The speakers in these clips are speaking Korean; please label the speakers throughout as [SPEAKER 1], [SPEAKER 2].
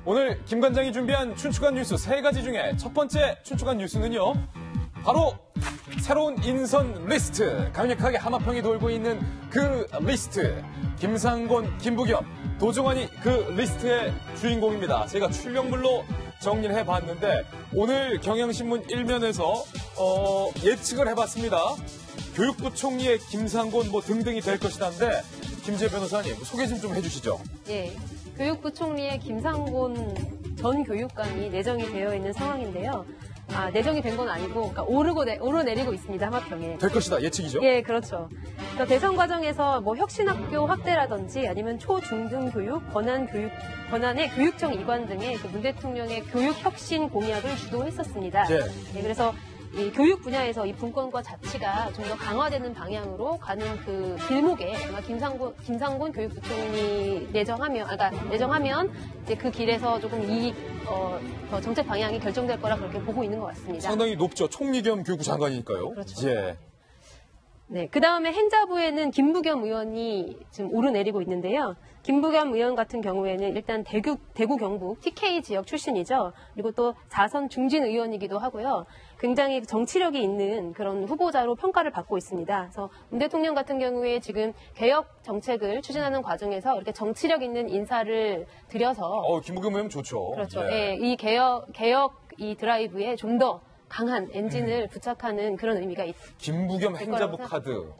[SPEAKER 1] 오늘 김 관장이 준비한 춘추관 뉴스 3가지 중에 첫 번째 춘추관 뉴스는요. 바로 새로운 인선 리스트, 강력하게 하마평이 돌고 있는 그 리스트. 김상곤, 김부겸, 도종환이 그 리스트의 주인공입니다. 제가 출력물로 정리를 해봤는데 오늘 경향신문 1면에서 예측을 해봤습니다. 교육부 총리의 김상곤 등등이 될 것이라는데 김재 변호사님 소개 좀 해주시죠.
[SPEAKER 2] 예, 교육부 총리의 김상곤 전 교육감이 내정이 되어 있는 상황인데요. 내정이 된 건 아니고, 그러니까 오르내리고 있습니다, 하마평에.
[SPEAKER 1] 될 것이다, 예측이죠?
[SPEAKER 2] 예, 그렇죠. 그러니까 대선 과정에서 혁신학교 확대라든지 아니면 초중등 교육, 권한의 교육청 이관 등의 문 대통령의 교육 혁신 공약을 주도했었습니다.
[SPEAKER 1] 예.
[SPEAKER 2] 예, 그래서 이 교육 분야에서 이 분권과 자치가 좀 더 강화되는 방향으로 가는 그 길목에 아마 김상곤 교육부총리 내정하면 이제 그 길에서 조금 더 정책 방향이 결정될 거라 그렇게 보고 있는 것 같습니다.
[SPEAKER 1] 상당히 높죠. 총리 겸 교육부 장관이니까요.
[SPEAKER 2] 그렇죠.
[SPEAKER 1] 예.
[SPEAKER 2] 네, 그 다음에 행자부에는 김부겸 의원이 지금 오르내리고 있는데요. 김부겸 의원 같은 경우에는 일단 대구 경북 TK 지역 출신이죠. 그리고 또 4선 중진 의원이기도 하고요. 굉장히 정치력이 있는 그런 후보자로 평가를 받고 있습니다. 그래서 문 대통령 같은 경우에 지금 개혁 정책을 추진하는 과정에서 이렇게 정치력 있는 인사를 들여서
[SPEAKER 1] 김부겸 의원 좋죠.
[SPEAKER 2] 그렇죠.
[SPEAKER 1] 예.
[SPEAKER 2] 이 개혁 이 드라이브에 좀 더 강한 엔진을 부착하는 그런 의미가 있습니다.
[SPEAKER 1] 김부겸 행자부 카드.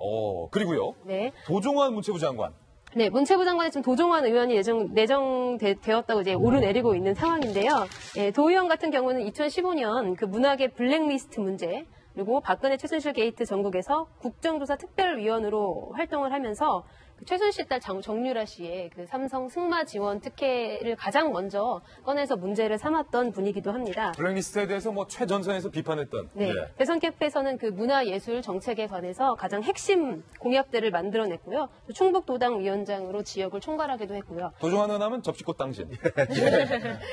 [SPEAKER 1] 그리고요.
[SPEAKER 2] 네.
[SPEAKER 1] 도종환 문체부 장관.
[SPEAKER 2] 네, 문체부 장관에 지금 도종환 의원이 내정되었다고 이제 오르내리고 있는 상황인데요. 예, 도 의원 같은 경우는 2015년 그 문학의 블랙리스트 문제, 그리고 박근혜 최순실 게이트 전국에서 국정조사 특별위원으로 활동을 하면서 그 최순실 딸 정유라 씨의 그 삼성 승마 지원 특혜를 가장 먼저 꺼내서 문제를 삼았던 분이기도 합니다.
[SPEAKER 1] 블랙리스트에 대해서 최전선에서 비판했던.
[SPEAKER 2] 네.
[SPEAKER 1] 예.
[SPEAKER 2] 대선 캠프에서는 그 문화예술 정책에 관해서 가장 핵심 공약들을 만들어냈고요. 충북도당 위원장으로 지역을 총괄하기도 했고요.
[SPEAKER 1] 도종환 의원 하면 접시꽃 당신. 예.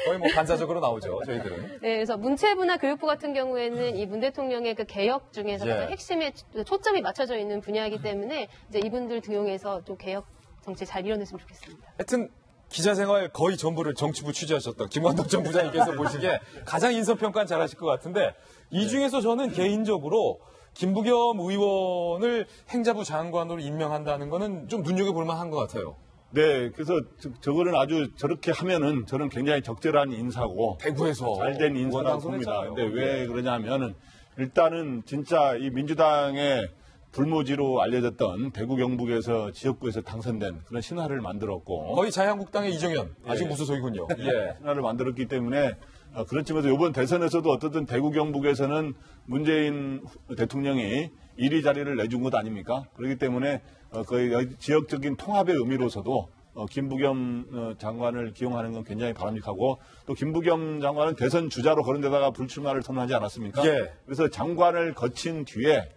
[SPEAKER 1] 거의 반사적으로 나오죠, 저희들은.
[SPEAKER 2] 네, 그래서 문체부나 교육부 같은 경우에는 이 문 대통령의 그 개혁 중에서 가장 핵심에 초점이 맞춰져 있는 분야이기 때문에 이제 이분들 등용해서 또 개혁 정치 잘 이뤄냈으면 좋겠습니다.
[SPEAKER 1] 하여튼 기자 생활 거의 전부를 정치부 취재하셨던 김완덕 전 부장님께서 보시기에 가장 인선평가는 잘하실 것 같은데 이 중에서 저는 개인적으로 김부겸 의원을 행자부 장관으로 임명한다는 거는 좀 눈여겨볼 만한 것 같아요.
[SPEAKER 3] 네, 그래서 저거는 아주 저렇게 하면은 저는 굉장히 적절한 인사고
[SPEAKER 1] 대구에서
[SPEAKER 3] 잘된 인사라고 봅니다. 근데 왜 그러냐면은 일단은 진짜 이 민주당의 불모지로 알려졌던 대구 경북에서 지역구에서 당선된 그런 신화를 만들었고
[SPEAKER 1] 거의 자유한국당의 이정현 아직 무소속이군요. 예.
[SPEAKER 3] 신화를 만들었기 때문에 그렇지만 이번 대선에서도 어떻든 대구 경북에서는 문재인 대통령이 1위 자리를 내준 것 아닙니까? 그렇기 때문에 거의 지역적인 통합의 의미로서도 김부겸 장관을 기용하는 건 굉장히 바람직하고 또 김부겸 장관은 대선 주자로 그런 데다가 불출마를 선언하지 않았습니까?
[SPEAKER 1] 예.
[SPEAKER 3] 그래서 장관을 거친 뒤에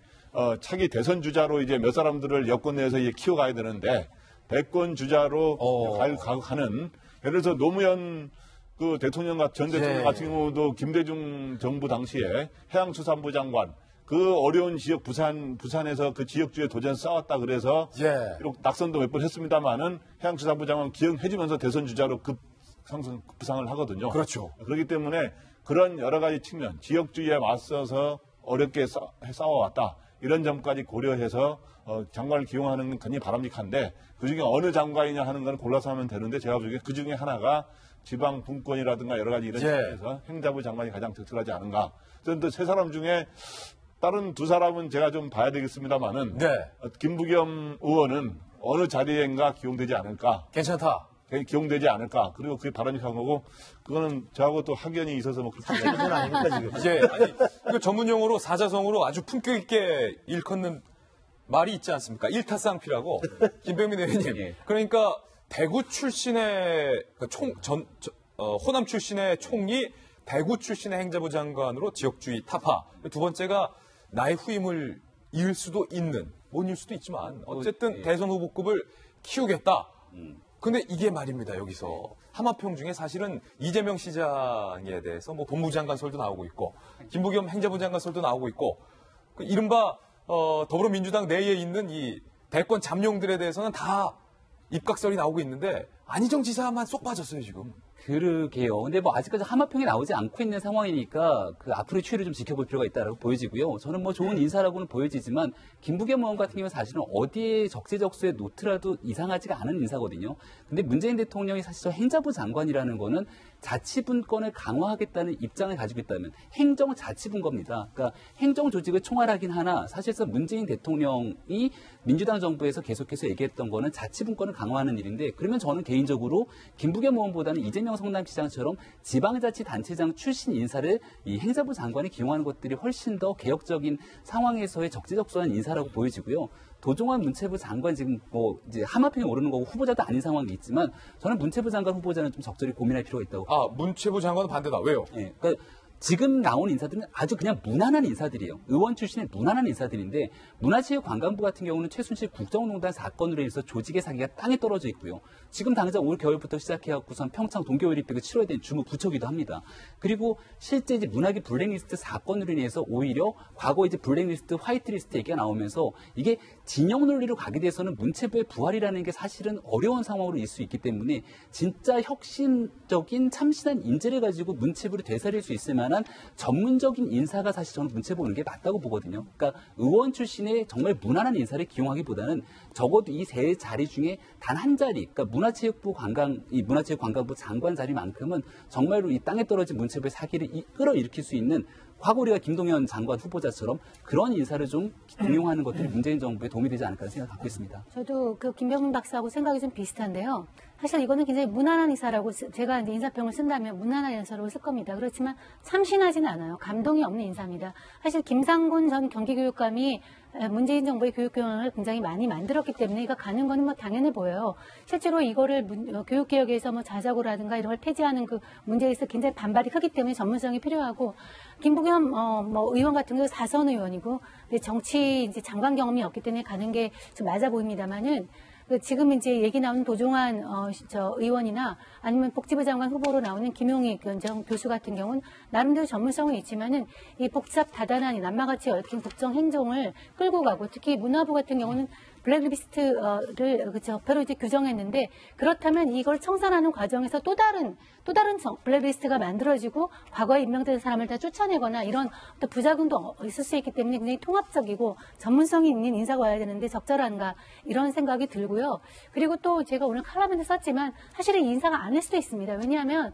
[SPEAKER 3] 차기 대선 주자로 이제 몇 사람들을 여권 내에서 이제 키워가야 되는데 대권 주자로 가는 예를 들어서 노무현 전 대통령 같은 경우도 김대중 정부 당시에 해양수산부 장관 그 어려운 지역 부산에서 그 지역주에 도전 싸웠다 그래서 비록 낙선도 몇 번 했습니다만은 해양수산부 장관 기용해주면서 대선 주자로 급부상을 하거든요.
[SPEAKER 1] 그렇죠.
[SPEAKER 3] 그렇기 때문에 그런 여러 가지 측면, 지역주의에 맞서서 어렵게 싸워왔다. 이런 점까지 고려해서 장관을 기용하는 건 굉장히 바람직한데 그중에 어느 장관이냐 하는 건 골라서 하면 되는데 제가 보기에 그중에 하나가 지방 분권이라든가 여러 가지 이런 측면에서 행자부 장관이 가장 적절하지 않은가. 그런데 세 사람 중에 다른 두 사람은 제가 좀 봐야 되겠습니다만은 김부겸 의원은 어느 자리엔가 기용되지 않을까.
[SPEAKER 1] 괜찮다.
[SPEAKER 3] 기용되지 않을까. 그리고 그게 바람직한 거고 그거는 저하고 또 학연이 있어서 그렇게 되는 건 아닙니까 지금.
[SPEAKER 1] 이거 전문 용어로 사자성어로 아주 품격 있게 일컫는 말이 있지 않습니까? 일타쌍피라고. 김병민 의원님. 그러니까 대구 출신의 호남 출신의 총리, 대구 출신의 행자부 장관으로 지역주의 타파. 두 번째가 나의 후임을 이을 수도 있는, 못 이을 수도 있지만 어쨌든 대선 후보급을 키우겠다. 근데 이게 말입니다, 여기서. 하마평 중에 사실은 이재명 시장에 대해서 법무부 장관 설도 나오고 있고, 김부겸 행자부 장관 설도 나오고 있고, 이른바, 더불어민주당 내에 있는 이 대권 잠룡들에 대해서는 다 입각설이 나오고 있는데, 안희정 지사만 쏙 빠졌어요, 지금.
[SPEAKER 4] 그러게요. 근데 뭐 아직까지 하마평이 나오지 않고 있는 상황이니까 그 앞으로의 추이를 좀 지켜볼 필요가 있다고 보여지고요. 저는 뭐 좋은 인사라고는 보여지지만 김부겸 의원 같은 경우는 사실은 어디에 적재적소에 놓더라도 이상하지가 않은 인사거든요. 근데 문재인 대통령이 사실 저 행자부 장관이라는 거는 자치분권을 강화하겠다는 입장을 가지고 있다면 행정자치분권입니다. 그러니까 행정조직을 총괄하긴 하나 사실상 문재인 대통령이 민주당 정부에서 계속해서 얘기했던 거는 자치분권을 강화하는 일인데 그러면 저는 개인적으로 김부겸 의원보다는 이재명 성남시장처럼 지방자치단체장 출신 인사를 이 행자부 장관이 기용하는 것들이 훨씬 더 개혁적인 상황에서의 적재적소한 인사라고 보여지고요. 도종환 문체부 장관 지금 뭐 이제 하마평에 오르는 거고 후보자도 아닌 상황이 있지만 저는 문체부 장관 후보자는 좀 적절히 고민할 필요가 있다고.
[SPEAKER 1] 문체부 장관은 반대다. 왜요?
[SPEAKER 4] 네, 그러니까 지금 나온 인사들은 아주 그냥 무난한 인사들이에요. 의원 출신의 무난한 인사들인데 문화체육관광부 같은 경우는 최순실 국정농단 사건으로 인해서 조직의 사기가 땅에 떨어져 있고요. 지금 당장 올 겨울부터 시작해갖고선 평창 동계올림픽을 치러야 되는 주무 부처기도 합니다. 그리고 실제 이제 문화계 블랙리스트 사건으로 인해서 오히려 과거 이제 블랙리스트, 화이트리스트 얘기가 나오면서 이게 진영 논리로 가게 돼서는 문체부의 부활이라는 게 사실은 어려운 상황으로 일 수 있기 때문에 진짜 혁신적인 참신한 인재를 가지고 문체부를 되살릴 수 있을 만한 전문적인 인사가 사실 저는 문체부 오는 게 맞다고 보거든요. 그러니까 의원 출신의 정말 무난한 인사를 기용하기보다는 적어도 이 세 자리 중에 단 한 자리, 그러니까 문화체육관광부 장관 자리만큼은 정말로 이 땅에 떨어진 문체부의 사기를 끌어일으킬 수 있는 과거 우리가 김동연 장관 후보자처럼 그런 인사를 좀 등용하는 것들이 문재인 정부에 도움이 되지 않을까 생각 갖고 있습니다.
[SPEAKER 5] 저도 그 김병민 박사하고 생각이 좀 비슷한데요. 사실 이거는 굉장히 무난한 인사라고 제가 이제 인사평을 쓴다면 무난한 인사라고 쓸 겁니다. 그렇지만 참신하지는 않아요. 감동이 없는 인사입니다. 사실 김상곤 전 경기교육감이 문재인 정부의 교육 경영을 굉장히 많이 만들었기 때문에 이거 가는 거는 뭐 당연해 보여요. 실제로 이거를 교육개혁에서 뭐 자사고라든가 이런 걸 폐지하는 그 문제에 있어 굉장히 반발이 크기 때문에 전문성이 필요하고 김부겸 뭐 의원 같은 경우 4선 의원이고 정치 이제 장관 경험이 없기 때문에 가는 게 좀 맞아 보입니다만은 지금 이제 얘기 나오는 도종환 의원이나 아니면 복지부 장관 후보로 나오는 김용익 전 교수 같은 경우는 나름대로 전문성은 있지만은 이 복잡 다단한 남마같이 얽힌 국정 행정을 끌고 가고 특히 문화부 같은 경우는 블랙리스트를 적폐로 이제 규정했는데 그렇다면 이걸 청산하는 과정에서 또 다른 블랙리스트가 만들어지고 과거에 임명된 사람을 다 쫓아내거나 이런 또 부작용도 있을 수 있기 때문에 굉장히 통합적이고 전문성이 있는 인사가 와야 되는데 적절한가 이런 생각이 들고요. 그리고 또 제가 오늘 칼럼에도 썼지만 사실은 인사가 아닐 수도 있습니다. 왜냐하면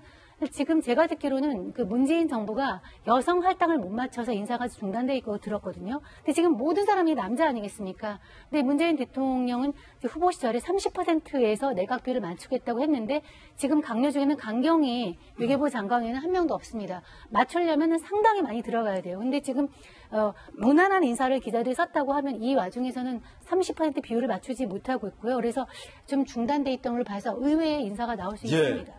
[SPEAKER 5] 지금 제가 듣기로는 그 문재인 정부가 여성 할당을 못 맞춰서 인사가 중단돼 있고 들었거든요. 근데 지금 모든 사람이 남자 아니겠습니까? 근데 문재인 대통령은 후보 시절에 30%에서 내각비를 맞추겠다고 했는데 지금 강요 중에는 강경희 외교부 장관 외에는 한 명도 없습니다. 맞추려면 상당히 많이 들어가야 돼요. 근데 지금 무난한 인사를 기자들이 썼다고 하면 이 와중에서는 30% 비율을 맞추지 못하고 있고요. 그래서 좀 중단돼 있던 걸 봐서 의외의 인사가 나올 수 있습니다.